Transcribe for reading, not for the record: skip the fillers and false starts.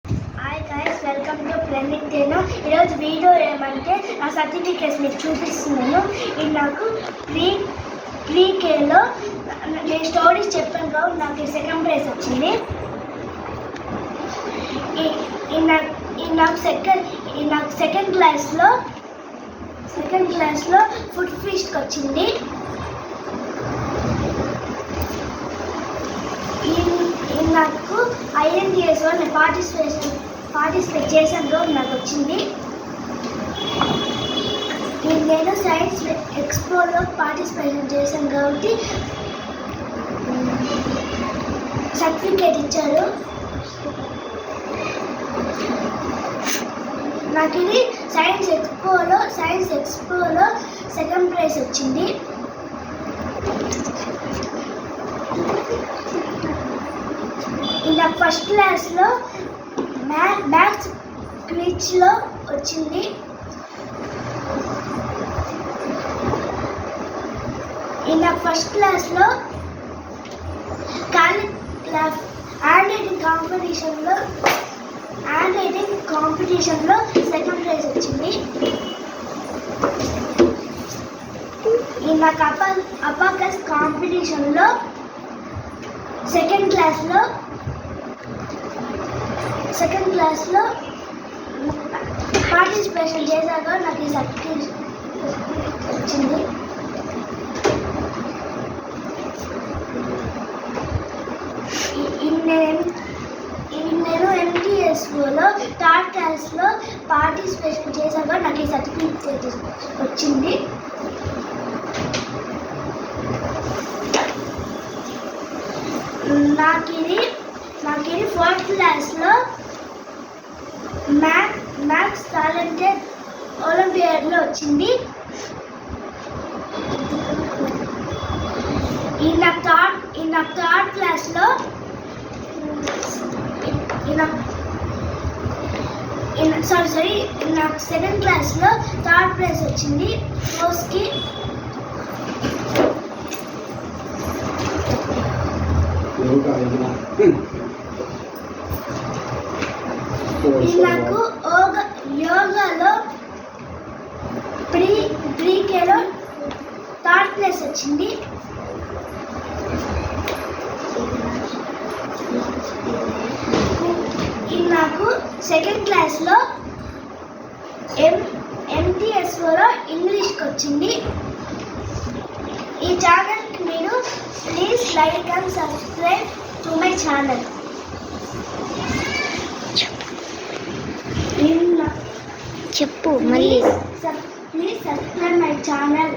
Hi guys, welcome to planet ten. ఈరోజు video ఏమంటే నా సర్టిఫికేట్స్ మీకు చూపిస్తున్నాను. ఇది నాకు ప్రీకేలో నేను స్టోరీస్ చెప్పాను కాబట్టి నాకు సెకండ్ ప్రైజ్ వచ్చింది. నాకు సెకండ్ క్లాస్లో ఫుడ్ ఫీస్ట్కి వచ్చింది. నాకు INTSలో నేను పార్టిసిపేట్ చేశాను రోజు నాకు వచ్చింది. నేను సైన్స్ ఎక్స్పోలో పార్టిసిపేషన్ చేశాను కాబట్టి సర్టిఫికేట్ ఇచ్చారు. నాకు ఇది సైన్స్ ఎక్స్పోలో సెకండ్ ప్రైజ్ వచ్చింది. నాకు ఫస్ట్ క్లాస్లో మ్యాథ్స్ క్విజ్లో వచ్చింది. నాకు ఫస్ట్ క్లాస్లో హ్యాండ్ రైటింగ్ కాంపిటీషన్లో సెకండ్ ప్రైజ్ వచ్చింది. నాకు అబాకస్ కాంపిటీషన్లో సెకండ్ క్లాస్లో పార్టిసిపేషన్ చేశాక నాకు ఈ సర్టిఫికేట్ వచ్చింది. నేను MTSలో థర్డ్ క్లాస్లో పార్టిసిపేషన్ చేశాక నాకు ఈ సర్టిఫికేట్ వచ్చింది. నాకు ఇది ఫోర్త్ క్లాస్లో మ్యాథ్స్ టాలెంటెడ్ ఒలింపియాడ్లో వచ్చింది. నాకు థర్డ్ క్లాస్లో నాకు సెకండ్ క్లాస్లో థర్డ్ ప్రైజ్ వచ్చింది. కోర్స్కి నాకు యోగాలో ప్రీకేలో థర్డ్ ప్లేస్ వచ్చింది. నాకు సెకండ్ క్లాస్లో MTSలో ఇంగ్లీష్కి వచ్చింది. ఈ ఛానల్కి మీరు please like and subscribe to my channel. చెప్పు మళ్ళీ. Please subscribe my channel.